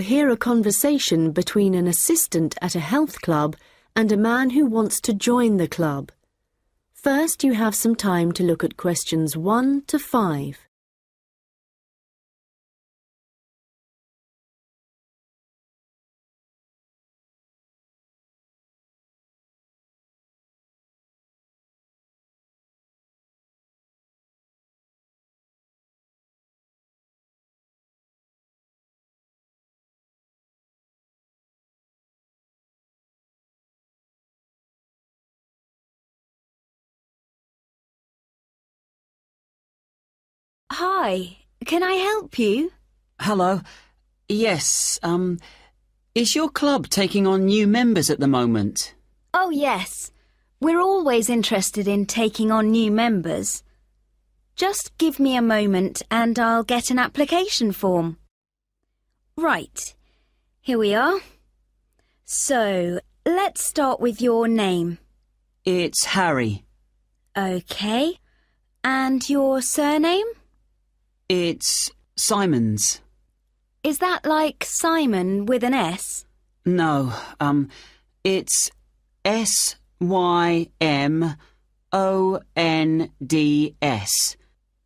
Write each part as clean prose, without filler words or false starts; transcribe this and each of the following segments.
Hear a conversation between an assistant at a health club and a man who wants to join the club. First, you have some time to look at questions 1 to 5. Hi, can I help you? Hello. Yes, is your club taking on new members at the moment? Oh, yes. We're always interested in taking on new members. Just give me a moment and I'll get an application form. Right, here we are. So, let's start with your name. It's Harry. OK. And your surname? It's Simons. Is that like Simon with an S? No, it's Symonds.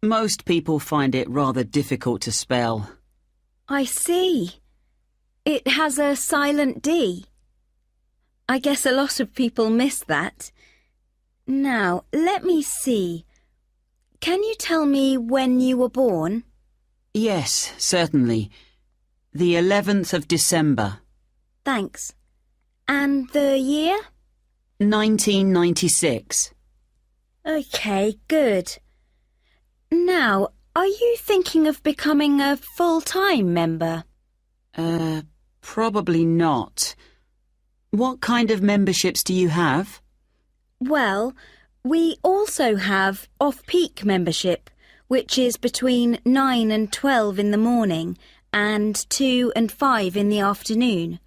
Most people find it rather difficult to spell. I see. It has a silent D. I guess a lot of people miss that. Now, let me see. Can you tell me when you were born? Yes, certainly. The 11th of December. Thanks. And the year? 1996. OK, good. Now, are you thinking of becoming a full-time member? Probably not. What kind of memberships do you have? Well, we also have off-peak membership, which is between 9 and 12 in the morning and 2 and 5 in the afternoon.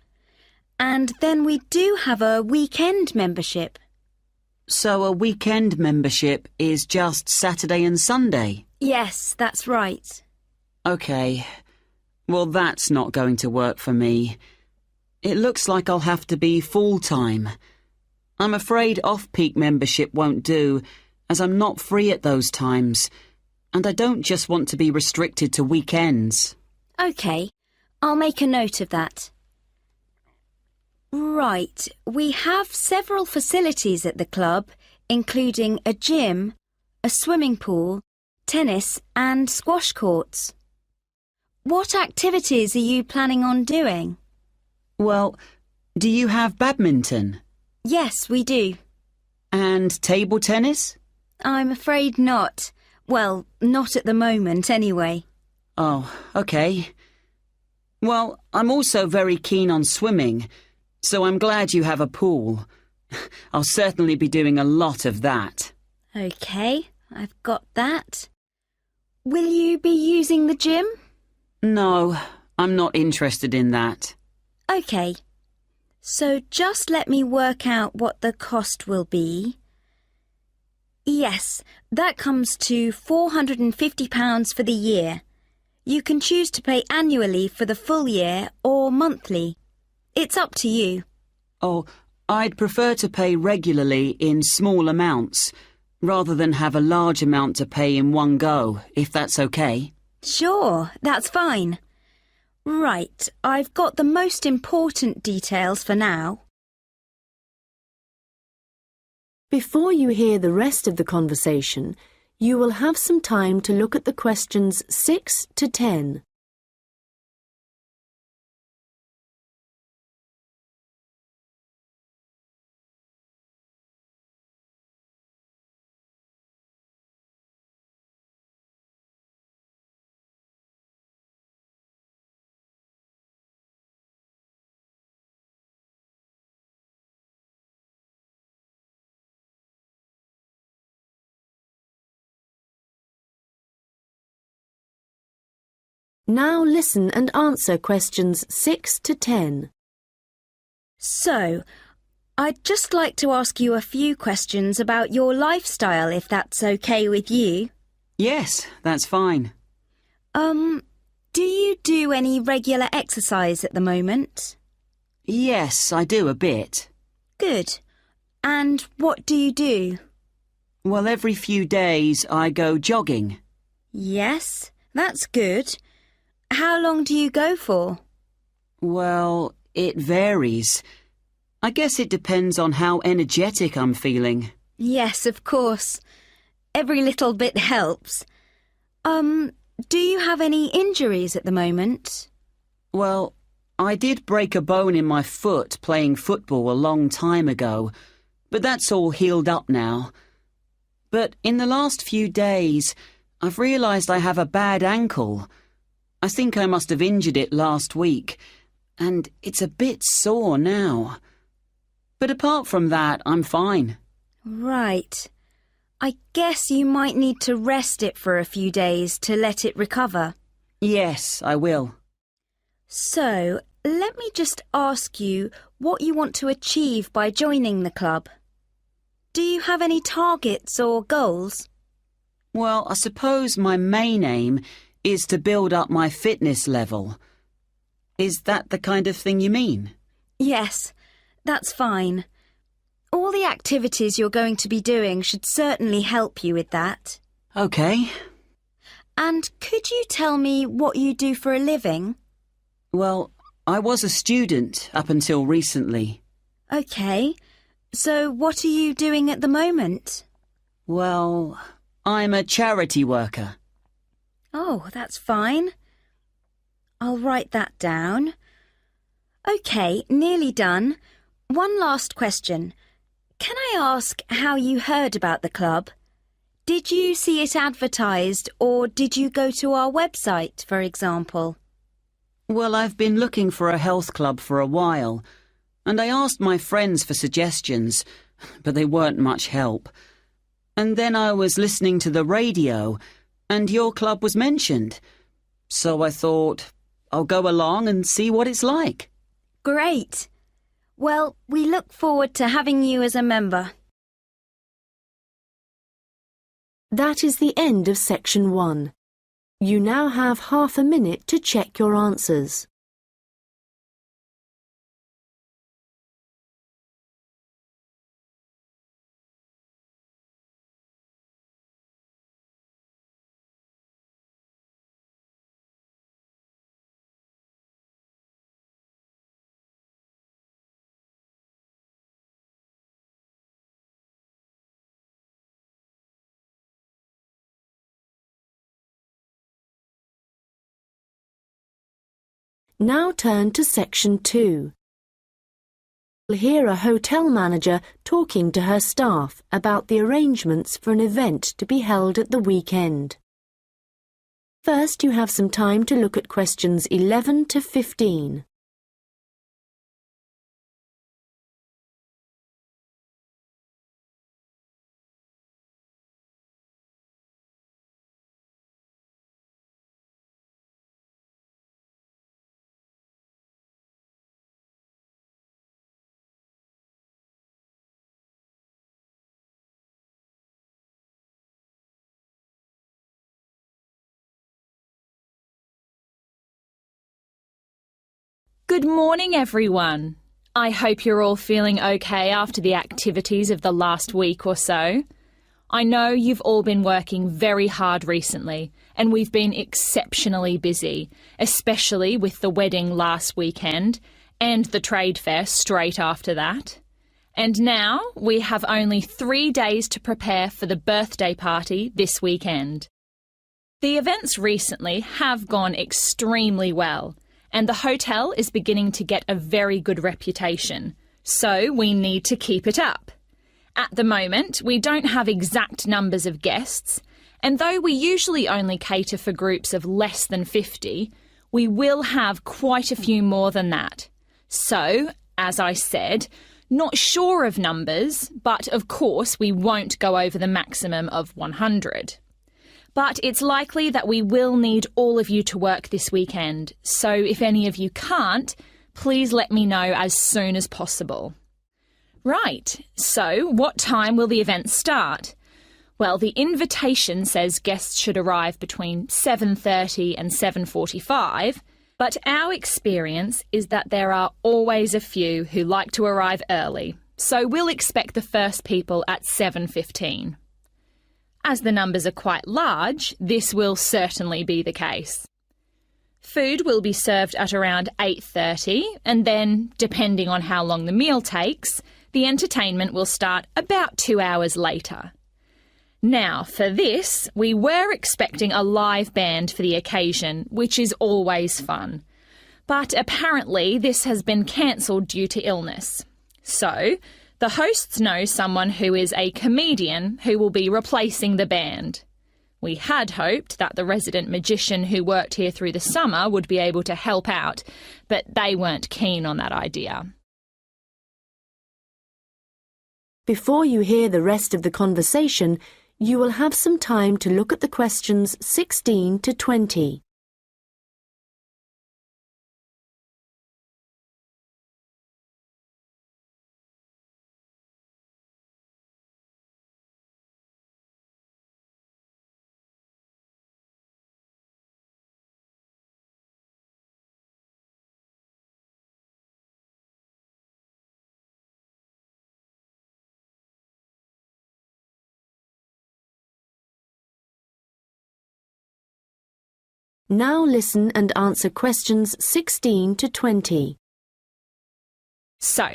And then we do have a weekend membership. So a weekend membership is just Saturday and Sunday? Yes, that's right. OK. Well, that's not going to work for me. It looks like I'll have to be full-time. I'm afraid off-peak membership won't do, as I'm not free at those times, and I don't just want to be restricted to weekends. OK, I'll make a note of that. Right, we have several facilities at the club, including a gym, a swimming pool, tennis and squash courts. What activities are you planning on doing? Well, do you have badminton? Yes, we do. And table tennis? I'm afraid not. Well, not at the moment, anyway. Oh, OK. Well, I'm also very keen on swimming, so I'm glad you have a pool. I'll certainly be doing a lot of that. OK, I've got that. Will you be using the gym? No, I'm not interested in that. OK. So just let me work out what the cost will be. Yes, that comes to £450 for the year. You can choose to pay annually for the full year or monthly. It's up to you. Oh, I'd prefer to pay regularly in small amounts, rather than have a large amount to pay in one go, if that's OK. Sure, that's fine. Right, I've got the most important details for now. Before you hear the rest of the conversation, you will have some time to look at the questions 6 to 10. Now listen and answer questions 6 to 10. So, I'd just like to ask you a few questions about your lifestyle, if that's OK with you. Yes, that's fine. Do you do any regular exercise at the moment? Yes, I do a bit. Good. And what do you do? Well, every few days I go jogging. Yes, that's good. How long do you go for? Well, it varies. I guess it depends on how energetic I'm feeling. Yes, of course. Every little bit helps. Do you have any injuries at the moment? Well, I did break a bone in my foot playing football a long time ago, but that's all healed up now. But in the last few days, I've realised I have a bad ankle. I think I must have injured it last week, and it's a bit sore now. But apart from that, I'm fine. Right. I guess you might need to rest it for a few days to let it recover. Yes, I will. So, let me just ask you what you want to achieve by joining the club. Do you have any targets or goals? Well, I suppose my main aim is to build up my fitness level. Is that the kind of thing you mean? Yes, that's fine. All the activities you're going to be doing should certainly help you with that. OK. And could you tell me what you do for a living? Well, I was a student up until recently. OK. So what are you doing at the moment? Well, I'm a charity worker. Oh, that's fine. I'll write that down. OK, nearly done. One last question. Can I ask how you heard about the club? Did you see it advertised, or did you go to our website, for example? Well, I've been looking for a health club for a while, and I asked my friends for suggestions, but they weren't much help. And then I was listening to the radio, and your club was mentioned. So I thought, I'll go along and see what it's like. Great. Well, we look forward to having you as a member. That is the end of section 1. You now have half a minute to check your answers. Now turn to section 2. You'll hear a hotel manager talking to her staff about the arrangements for an event to be held at the weekend. First, you have some time to look at questions 11 to 15. Good morning, everyone. I hope you're all feeling okay after the activities of the last week or so. I know you've all been working very hard recently, and we've been exceptionally busy, especially with the wedding last weekend and the trade fair straight after that. And now we have only 3 days to prepare for the birthday party this weekend. The events recently have gone extremely well, and the hotel is beginning to get a very good reputation, so we need to keep it up. At the moment, we don't have exact numbers of guests, and though we usually only cater for groups of less than 50, we will have quite a few more than that. So, as I said, not sure of numbers, but of course we won't go over the maximum of 100. But it's likely that we will need all of you to work this weekend, so if any of you can't, please let me know as soon as possible. Right, so what time will the event start? Well, the invitation says guests should arrive between 7:30 and 7:45, but our experience is that there are always a few who like to arrive early, so we'll expect the first people at 7:15. As the numbers are quite large, this will certainly be the case. Food will be served at around 8:30, and then, depending on how long the meal takes, the entertainment will start about 2 hours later. Now, for this, we were expecting a live band for the occasion, which is always fun. But apparently this has been cancelled due to illness. So, the hosts know someone who is a comedian who will be replacing the band. We had hoped that the resident magician who worked here through the summer would be able to help out, but they weren't keen on that idea. Before you hear the rest of the conversation, you will have some time to look at the questions 16 to 20. Now listen and answer questions 16 to 20. So,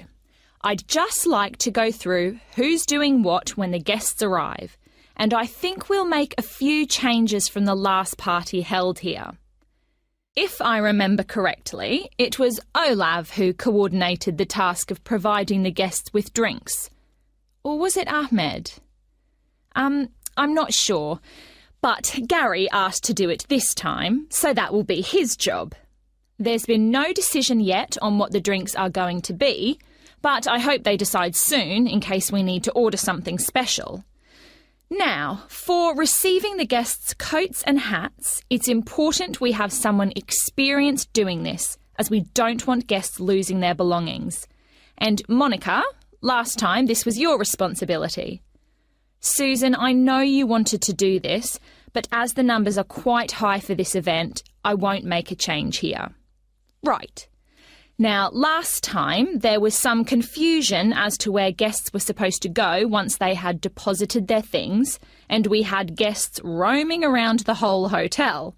I'd just like to go through who's doing what when the guests arrive, and I think we'll make a few changes from the last party held here. If I remember correctly, it was Olav who coordinated the task of providing the guests with drinks. Or was it Ahmed? I'm not sure. But Gary asked to do it this time, so that will be his job. There's been no decision yet on what the drinks are going to be, but I hope they decide soon in case we need to order something special. Now, for receiving the guests' coats and hats, it's important we have someone experienced doing this, as we don't want guests losing their belongings. And Monica, last time this was your responsibility. Susan, I know you wanted to do this, but as the numbers are quite high for this event, I won't make a change here. Right. Now, last time there was some confusion as to where guests were supposed to go once they had deposited their things, and we had guests roaming around the whole hotel.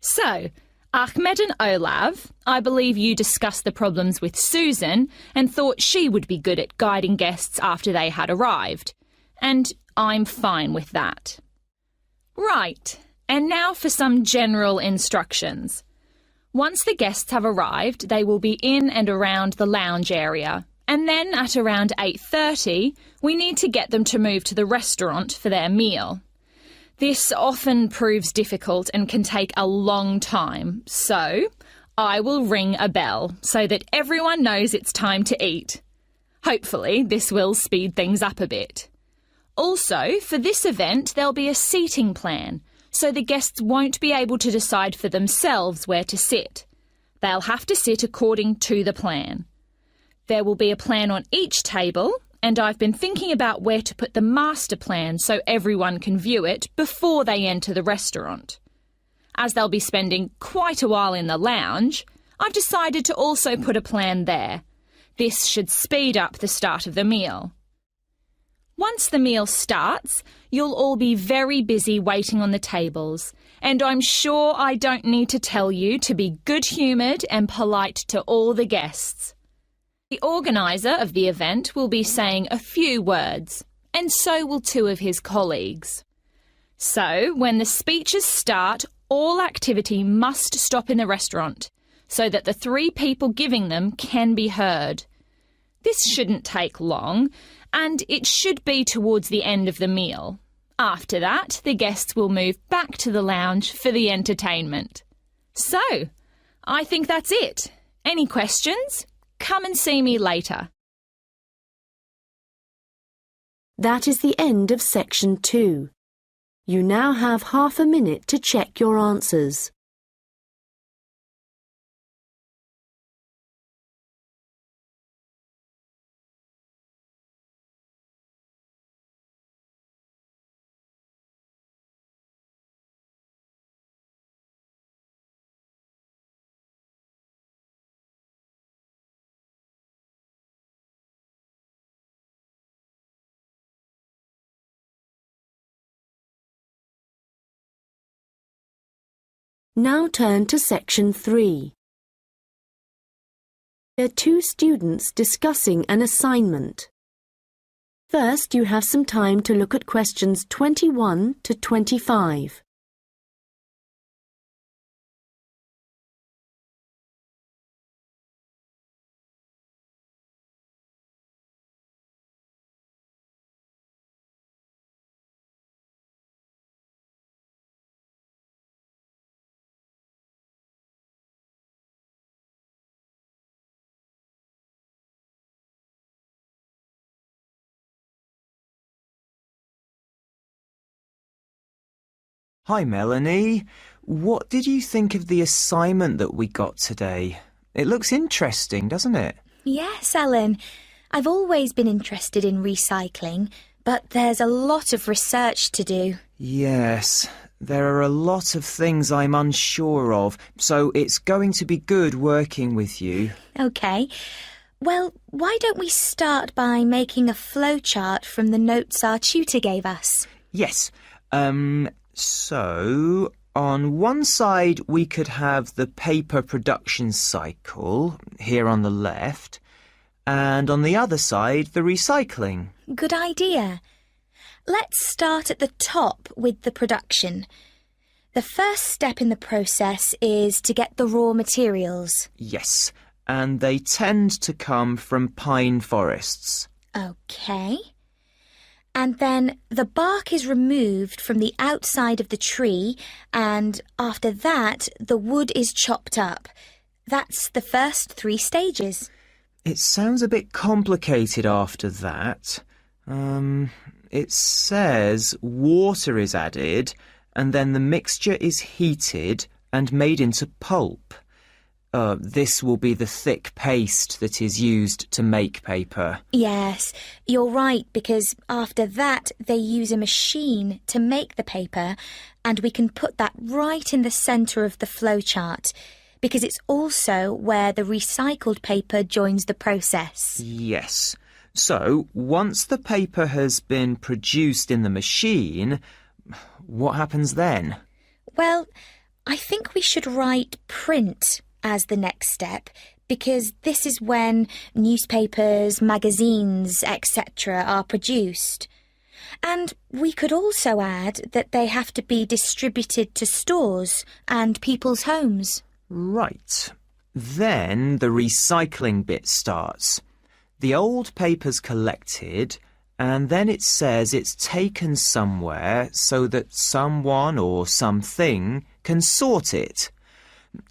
So, Ahmed and Olav, I believe you discussed the problems with Susan and thought she would be good at guiding guests after they had arrived. And I'm fine with that. Right, and now for some general instructions. Once the guests have arrived, they will be in and around the lounge area, and then at around 8:30, we need to get them to move to the restaurant for their meal. This often proves difficult and can take a long time, so I will ring a bell so that everyone knows it's time to eat. Hopefully, this will speed things up a bit. Also, for this event, there'll be a seating plan, so the guests won't be able to decide for themselves where to sit. They'll have to sit according to the plan. There will be a plan on each table, and I've been thinking about where to put the master plan so everyone can view it before they enter the restaurant. As they'll be spending quite a while in the lounge, I've decided to also put a plan there. This should speed up the start of the meal. Once the meal starts, you'll all be very busy waiting on the tables, and I'm sure I don't need to tell you to be good-humoured and polite to all the guests. The organiser of the event will be saying a few words, and so will two of his colleagues. So, when the speeches start, all activity must stop in the restaurant, so that the three people giving them can be heard. This shouldn't take long, and it should be towards the end of the meal. After that, the guests will move back to the lounge for the entertainment. So, I think that's it. Any questions? Come and see me later. That is the end of section 2. You now have half a minute to check your answers. Now turn to section 3. There are two students discussing an assignment. First, you have some time to look at questions 21 to 25. Hi, Melanie. What did you think of the assignment that we got today? It looks interesting, doesn't it? Yes, Ellen. I've always been interested in recycling, but there's a lot of research to do. Yes, there are a lot of things I'm unsure of, so it's going to be good working with you. OK. Well, why don't we start by making a flowchart from the notes our tutor gave us? Yes. So, on one side we could have the paper production cycle, here on the left, and on the other side the recycling. Good idea. Let's start at the top with the production. The first step in the process is to get the raw materials. Yes, and they tend to come from pine forests. OK. And then the bark is removed from the outside of the tree, and after that, the wood is chopped up. That's the first 3 stages. It sounds a bit complicated after that. It says water is added, and then the mixture is heated and made into pulp. This will be the thick paste that is used to make paper. Yes, you're right, because after that they use a machine to make the paper, and we can put that right in the centre of the flowchart, because it's also where the recycled paper joins the process. Yes. So, once the paper has been produced in the machine, what happens then? Well, I think we should write print as the next step, because this is when newspapers, magazines, etc. are produced. And we could also add that they have to be distributed to stores and people's homes. Right. Then the recycling bit starts. The old paper's collected, and then it says it's taken somewhere so that someone or something can sort it.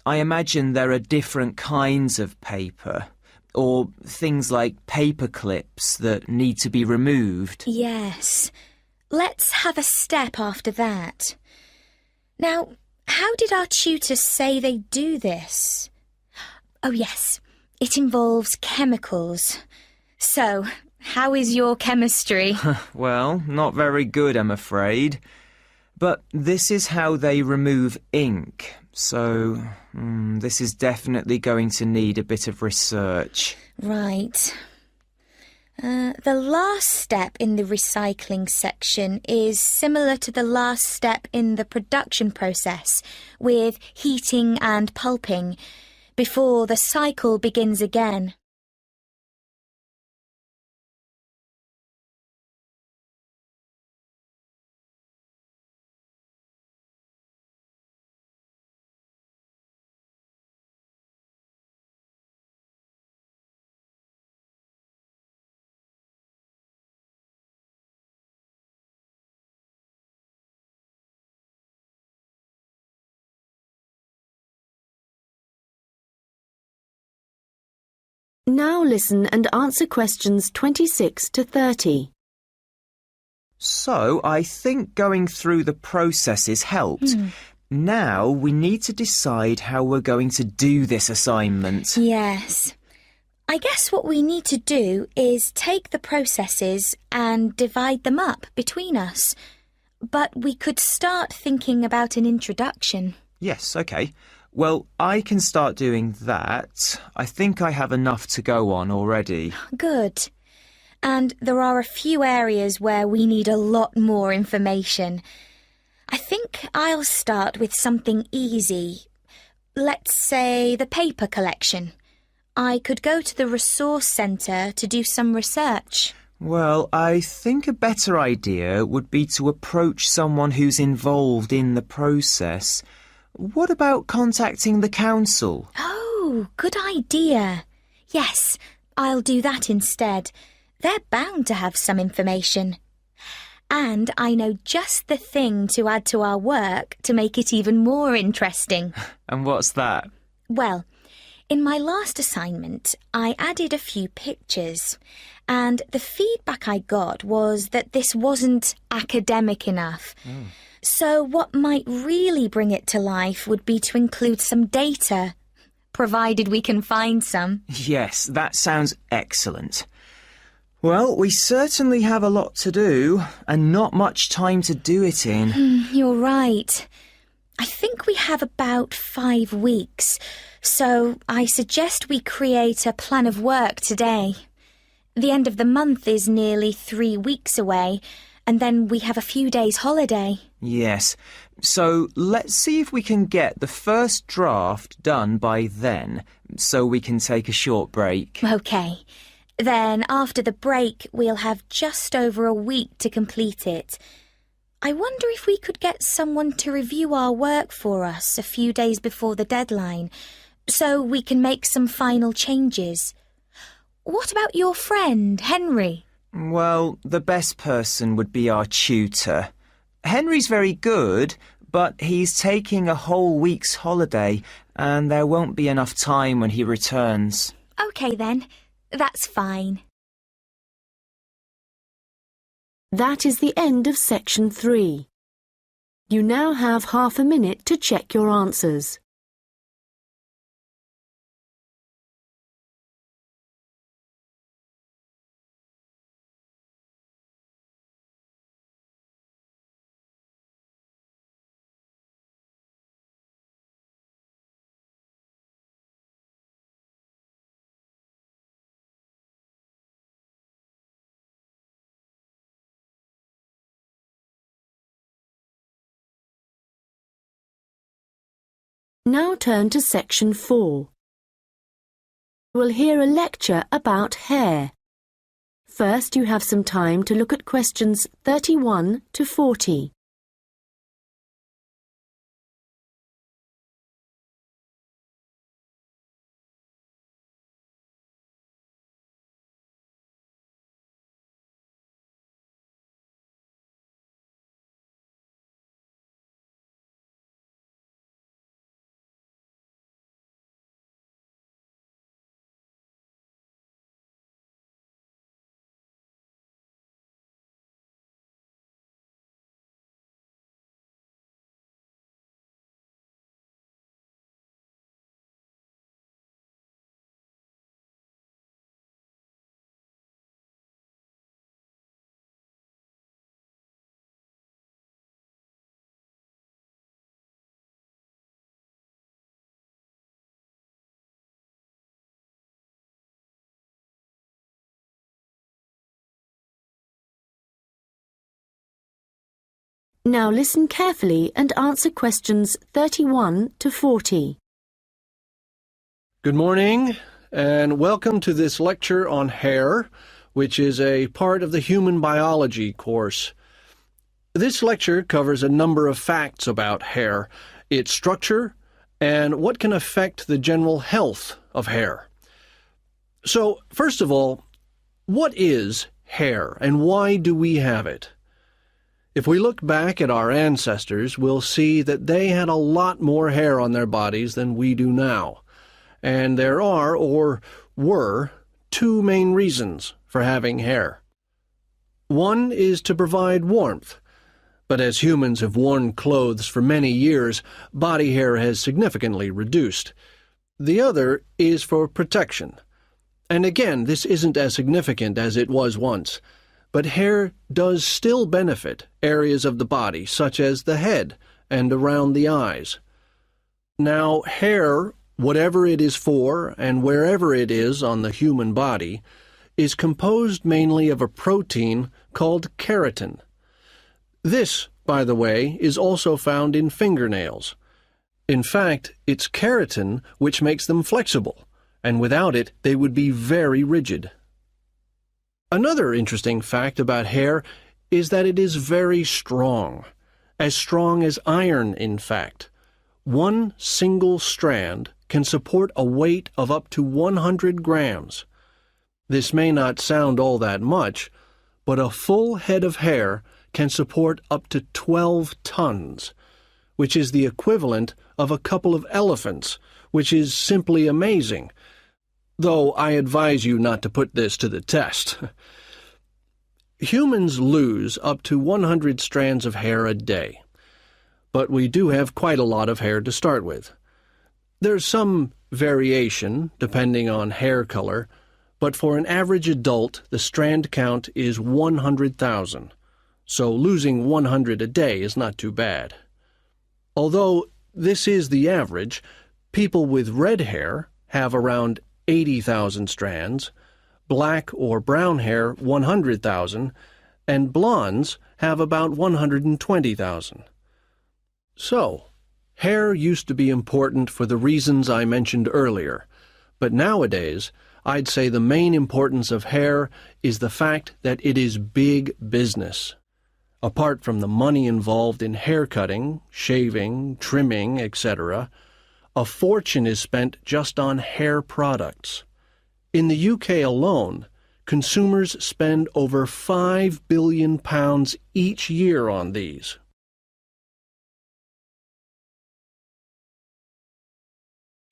I imagine there are different kinds of paper, or things like paper clips that need to be removed. Yes. Let's have a step after that. Now, how did our tutors say they do this? Oh yes, it involves chemicals. So, how is your chemistry? Well, not very good, I'm afraid. But this is how they remove ink. So, this is definitely going to need a bit of research. Right. The last step in the recycling section is similar to the last step in the production process, with heating and pulping, before the cycle begins again. Now listen and answer questions 26 to 30. So, I think going through the processes helped. Now we need to decide how we're going to do this assignment. Yes. I guess what we need to do is take the processes and divide them up between us. But we could start thinking about an introduction. Yes, OK. Well, I can start doing that. I think I have enough to go on already. Good. And there are a few areas where we need a lot more information. I think I'll start with something easy. Let's say the paper collection. I could go to the resource centre to do some research. Well, I think a better idea would be to approach someone who's involved in the process. What about contacting the council? Oh, good idea. Yes, I'll do that instead. They're bound to have some information. And I know just the thing to add to our work to make it even more interesting. And what's that? Well, in my last assignment, I added a few pictures, and the feedback I got was that this wasn't academic enough. So what might really bring it to life would be to include some data, provided we can find some. Yes, that sounds excellent. Well, we certainly have a lot to do, and not much time to do it in. You're right. I think we have about 5 weeks, so I suggest we create a plan of work today. The end of the month is nearly 3 weeks away, and then we have a few days holiday. Yes, so let's see if we can get the first draft done by then, so we can take a short break. OK. Then after the break, we'll have just over a week to complete it. I wonder if we could get someone to review our work for us a few days before the deadline, so we can make some final changes. What about your friend, Henry? Well, the best person would be our tutor. Henry's very good, but he's taking a whole week's holiday, and there won't be enough time when he returns. OK then, that's fine. That is the end of section 3. You now have half a minute to check your answers. Now turn to section 4. You will hear a lecture about hair. First, you have some time to look at questions 31 to 40. Now listen carefully and answer questions 31 to 40. Good morning, and welcome to this lecture on hair, which is a part of the human biology course. This lecture covers a number of facts about hair, its structure, and what can affect the general health of hair. So, first of all, what is hair, and why do we have it? If we look back at our ancestors, we'll see that they had a lot more hair on their bodies than we do now. And there are, or were, 2 main reasons for having hair. One is to provide warmth, but as humans have worn clothes for many years, body hair has significantly reduced. The other is for protection. And again, this isn't as significant as it was once. But hair does still benefit areas of the body, such as the head and around the eyes. Now, hair, whatever it is for and wherever it is on the human body, is composed mainly of a protein called keratin. This by the way, is also found in fingernails. In fact, it's keratin which makes them flexible, and without it they would be very rigid. Another interesting fact about hair is that it is very strong as iron, in fact. One single strand can support a weight of up to 100 grams. This may not sound all that much, but a full head of hair can support up to 12 tons, which is the equivalent of a couple of elephants, which is simply amazing, though I advise you not to put this to the test. Humans lose up to 100 strands of hair a day, but we do have quite a lot of hair to start with. There's some variation depending on hair color, but for an average adult, the strand count is 100,000, so losing 100 a day is not too bad. Although this is the average, people with red hair have around 80,000 strands, black or brown hair 100,000, and blondes have about 120,000. So, hair used to be important for the reasons I mentioned earlier, but nowadays I'd say the main importance of hair is the fact that it is big business. Apart from the money involved in hair cutting, shaving, trimming, etc., a fortune is spent just on hair products. In the UK alone, consumers spend over £5 billion each year on these.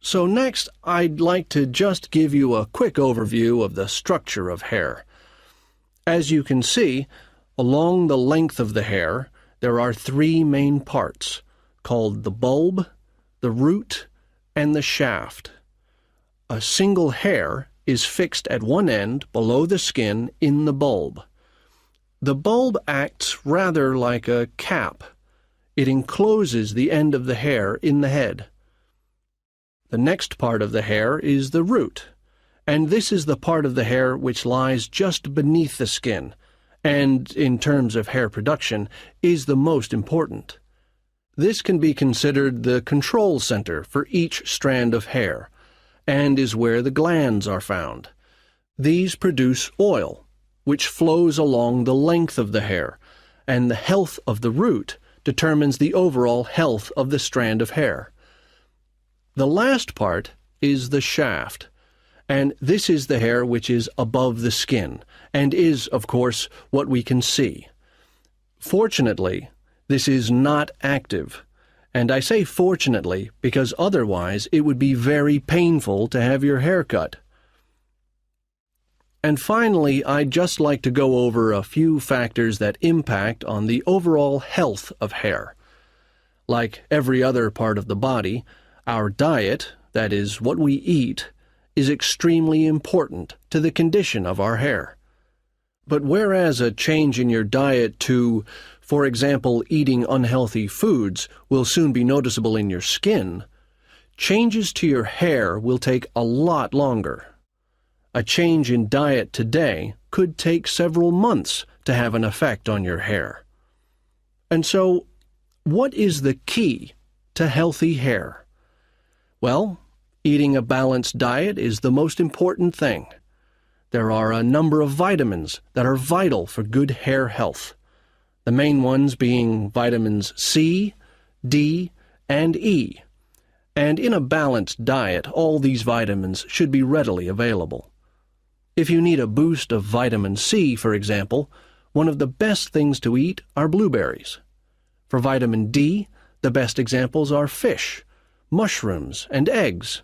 So next, I'd like to just give you a quick overview of the structure of hair. As you can see, along the length of the hair, there are three main parts, called the bulb, the root, and the shaft. A single hair is fixed at one end below the skin in the bulb. The bulb acts rather like a cap. It encloses the end of the hair in the head. The next part of the hair is the root, and this is the part of the hair which lies just beneath the skin, and, in terms of hair production, is the most important. This can be considered the control center for each strand of hair, and is where the glands are found. These produce oil, which flows along the length of the hair, and the health of the root determines the overall health of the strand of hair. The last part is the shaft, and this is the hair which is above the skin, and is, of course, what we can see. Fortunately, this is not active, and I say fortunately because otherwise it would be very painful to have your hair cut. And finally, I'd just like to go over a few factors that impact on the overall health of hair. Like every other part of the body, our diet, that is, what we eat, is extremely important to the condition of our hair. But whereas a change in your diet to, for example, eating unhealthy foods will soon be noticeable in your skin, changes to your hair will take a lot longer. A change in diet today could take several months to have an effect on your hair. And so, what is the key to healthy hair? Well, eating a balanced diet is the most important thing. There are a number of vitamins that are vital for good hair health, the main ones being vitamins C, D, and E. And in a balanced diet, all these vitamins should be readily available. If you need a boost of vitamin C, for example, one of the best things to eat are blueberries. For vitamin D, the best examples are fish, mushrooms, and eggs,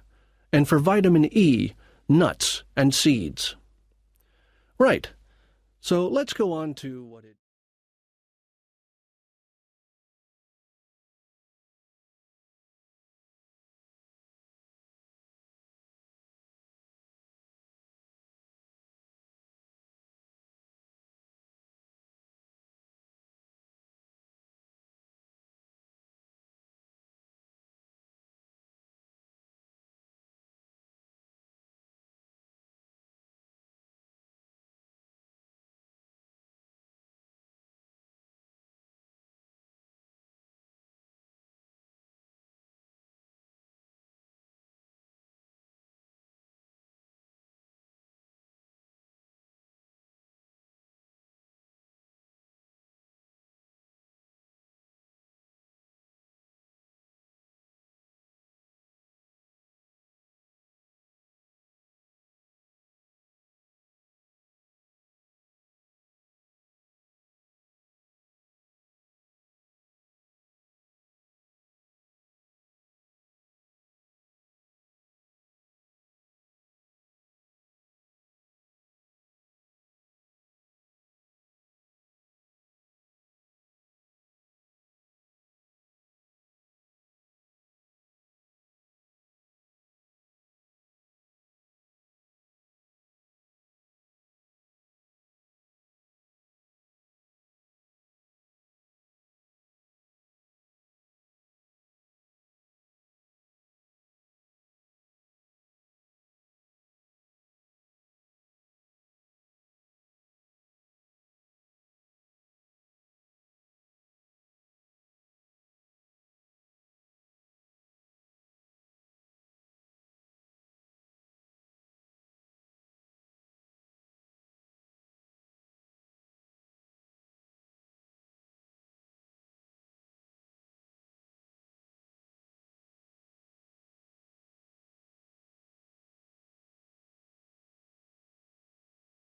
and for vitamin E, nuts and seeds. Right, so let's go on to what it